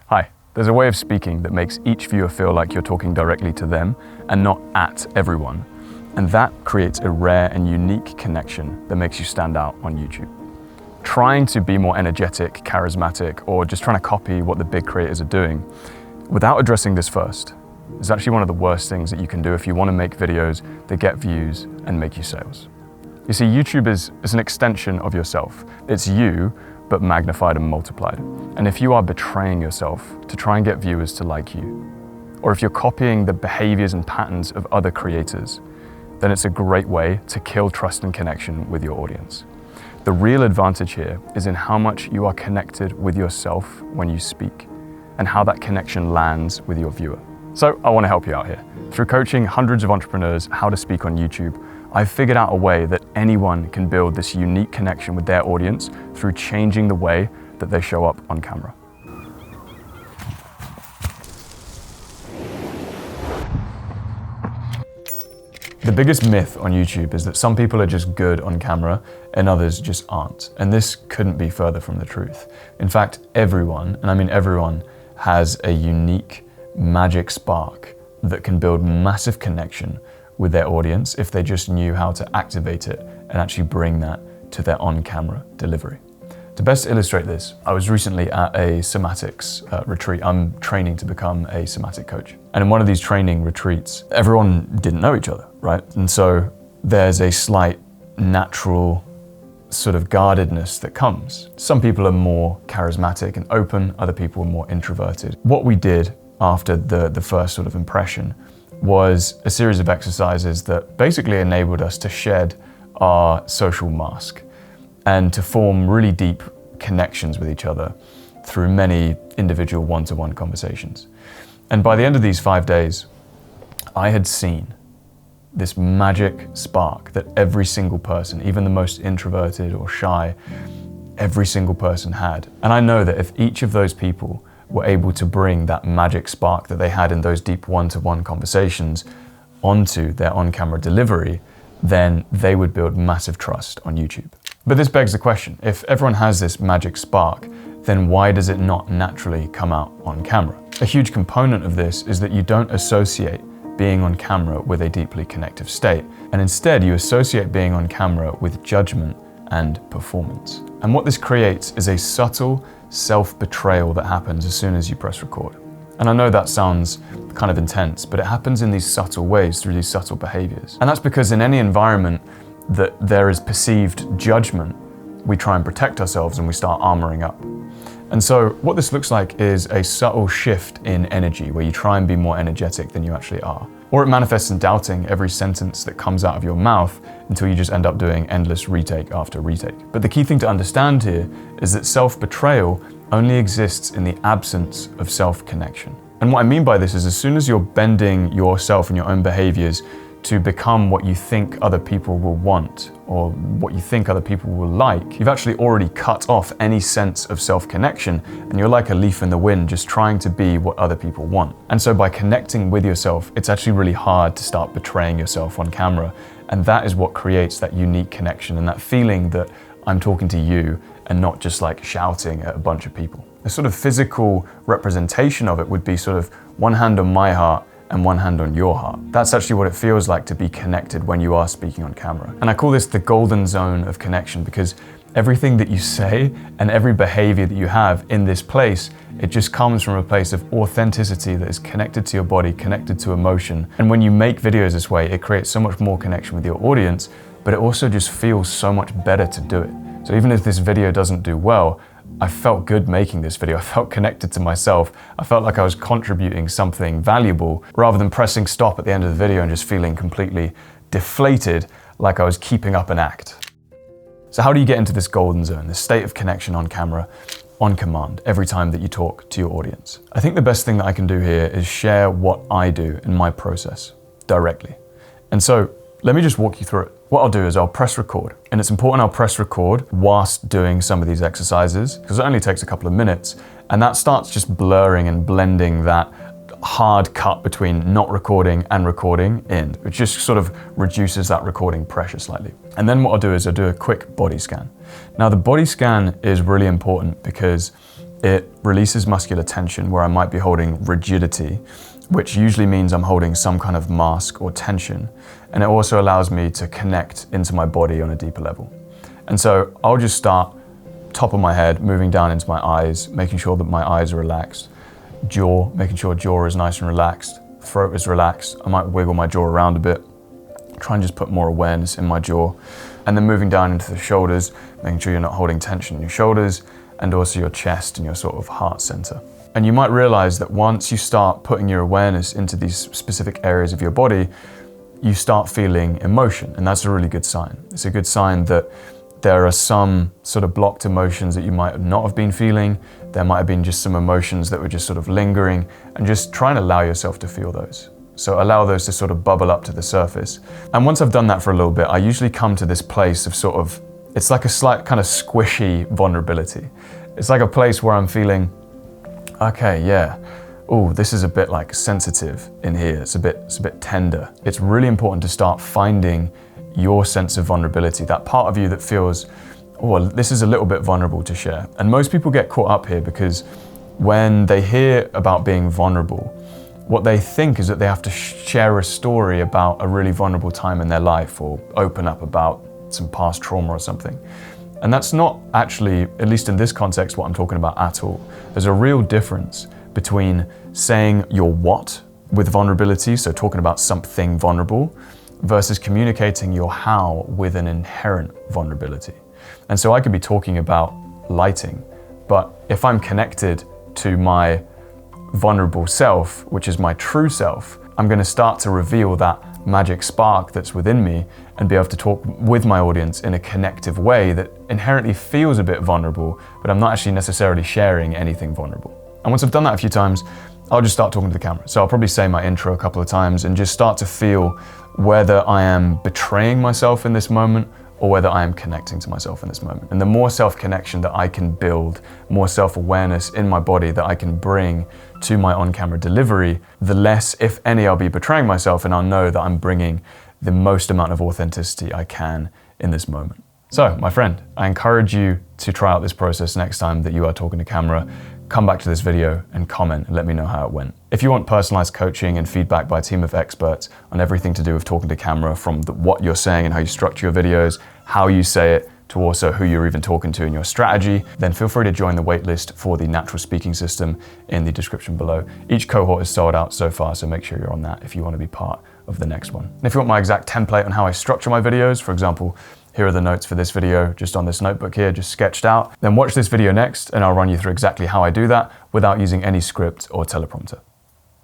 Hi, there's a way of speaking that makes each viewer feel like you're talking directly to them and not at everyone. And that creates a rare and unique connection that makes you stand out on YouTube. Trying to be more energetic, charismatic, or just trying to copy what the big creators are doing, without addressing this first, is actually one of the worst things that you can do if you want to make videos that get views and make you sales. You see, YouTube is an extension of yourself. It's you, but magnified and multiplied. And if you are betraying yourself to try and get viewers to like you, or if you're copying the behaviors and patterns of other creators, then it's a great way to kill trust and connection with your audience. The real advantage here is in how much you are connected with yourself when you speak, and how that connection lands with your viewer. So I want to help you out here. Through coaching hundreds of entrepreneurs how to speak on YouTube, I've figured out a way that anyone can build this unique connection with their audience through changing the way that they show up on camera. The biggest myth on YouTube is that some people are just good on camera and others just aren't. And this couldn't be further from the truth. In fact, everyone, and I mean everyone, has a unique magic spark that can build massive connection with their audience if they just knew how to activate it and actually bring that to their on-camera delivery. To best illustrate this, I was recently at a somatics retreat. I'm training to become a somatic coach. And in one of these training retreats, everyone didn't know each other, right? And so there's a slight natural sort of guardedness that comes. Some people are more charismatic and open, other people are more introverted. What we did after the first sort of impression was a series of exercises that basically enabled us to shed our social mask and to form really deep connections with each other through many individual one-to-one conversations. And by the end of these 5 days, I had seen this magic spark that every single person, even the most introverted or shy, every single person had. And I know that if each of those people were able to bring that magic spark that they had in those deep one-to-one conversations onto their on-camera delivery, then they would build massive trust on YouTube. But this begs the question, if everyone has this magic spark, then why does it not naturally come out on camera? A huge component of this is that you don't associate being on camera with a deeply connective state, and instead you associate being on camera with judgment and performance. And what this creates is a subtle self-betrayal that happens as soon as you press record. And I know that sounds kind of intense, but it happens in these subtle ways through these subtle behaviors. And that's because in any environment that there is perceived judgment, we try and protect ourselves and we start armoring up. And so what this looks like is a subtle shift in energy where you try and be more energetic than you actually are. Or it manifests in doubting every sentence that comes out of your mouth until you just end up doing endless retake after retake. But the key thing to understand here is that self-betrayal only exists in the absence of self-connection. And what I mean by this is as soon as you're bending yourself and your own behaviors to become what you think other people will want or what you think other people will like, you've actually already cut off any sense of self-connection, and you're like a leaf in the wind just trying to be what other people want. And so by connecting with yourself, it's actually really hard to start betraying yourself on camera. And that is what creates that unique connection and that feeling that I'm talking to you and not just like shouting at a bunch of people. A sort of physical representation of it would be sort of one hand on my heart and one hand on your heart. That's actually what it feels like to be connected when you are speaking on camera. And I call this the golden zone of connection because everything that you say and every behavior that you have in this place, it just comes from a place of authenticity that is connected to your body, connected to emotion. And when you make videos this way, it creates so much more connection with your audience, but it also just feels so much better to do it. So even if this video doesn't do well, I felt good making this video. I felt connected to myself. I felt like I was contributing something valuable rather than pressing stop at the end of the video and just feeling completely deflated like I was keeping up an act. So how do you get into this golden zone, this state of connection on camera, on command, every time that you talk to your audience? I think the best thing that I can do here is share what I do in my process directly. And so let me just walk you through it. What I'll do is I'll press record, and it's important I'll press record whilst doing some of these exercises because it only takes a couple of minutes, and that starts just blurring and blending that hard cut between not recording and recording in, which just sort of reduces that recording pressure slightly. And then what I'll do is I'll do a quick body scan. Now the body scan is really important because It releases muscular tension where I might be holding rigidity, which usually means I'm holding some kind of mask or tension. And it also allows me to connect into my body on a deeper level. And so I'll just start top of my head, moving down into my eyes, making sure that my eyes are relaxed. Jaw, making sure jaw is nice and relaxed. Throat is relaxed. I might wiggle my jaw around a bit. Try and just put more awareness in my jaw. And then moving down into the shoulders, making sure you're not holding tension in your shoulders, and also your chest and your sort of heart center. And you might realize that once you start putting your awareness into these specific areas of your body, you start feeling emotion, and that's a really good sign. It's a good sign that there are some sort of blocked emotions that you might not have been feeling. There might have been just some emotions that were just sort of lingering, and just try and allow yourself to feel those. So allow those to sort of bubble up to the surface. And once I've done that for a little bit, I usually come to this place of sort of, it's like a slight kind of squishy vulnerability. It's like a place where I'm feeling, okay, yeah, oh, this is a bit like sensitive in here. It's a bit tender. It's really important to start finding your sense of vulnerability, that part of you that feels, oh, well, this is a little bit vulnerable to share. And most people get caught up here because when they hear about being vulnerable, what they think is that they have to share a story about a really vulnerable time in their life or open up about some past trauma or something. And that's not actually, at least in this context, what I'm talking about at all. There's a real difference between saying your what with vulnerability, so talking about something vulnerable, versus communicating your how with an inherent vulnerability. And so I could be talking about lighting, but if I'm connected to my vulnerable self, which is my true self, I'm going to start to reveal that magic spark that's within me and be able to talk with my audience in a connective way that inherently feels a bit vulnerable, but I'm not actually necessarily sharing anything vulnerable. And once I've done that a few times, I'll just start talking to the camera. So I'll probably say my intro a couple of times and just start to feel whether I am betraying myself in this moment or whether I am connecting to myself in this moment. And the more self-connection that I can build, more self-awareness in my body that I can bring to my on-camera delivery, the less, if any, I'll be betraying myself, and I'll know that I'm bringing the most amount of authenticity I can in this moment. So, my friend, I encourage you to try out this process next time that you are talking to camera. Come back to this video and comment and let me know how it went. If you want personalized coaching and feedback by a team of experts on everything to do with talking to camera, from what you're saying and how you structure your videos, how you say it, to also who you're even talking to in your strategy, then feel free to join the waitlist for the natural speaking system in the description below. Each cohort is sold out so far, so make sure you're on that if you want to be part of the next one. And if you want my exact template on how I structure my videos, for example, here are the notes for this video, just on this notebook here, just sketched out. Then watch this video next and I'll run you through exactly how I do that without using any script or teleprompter.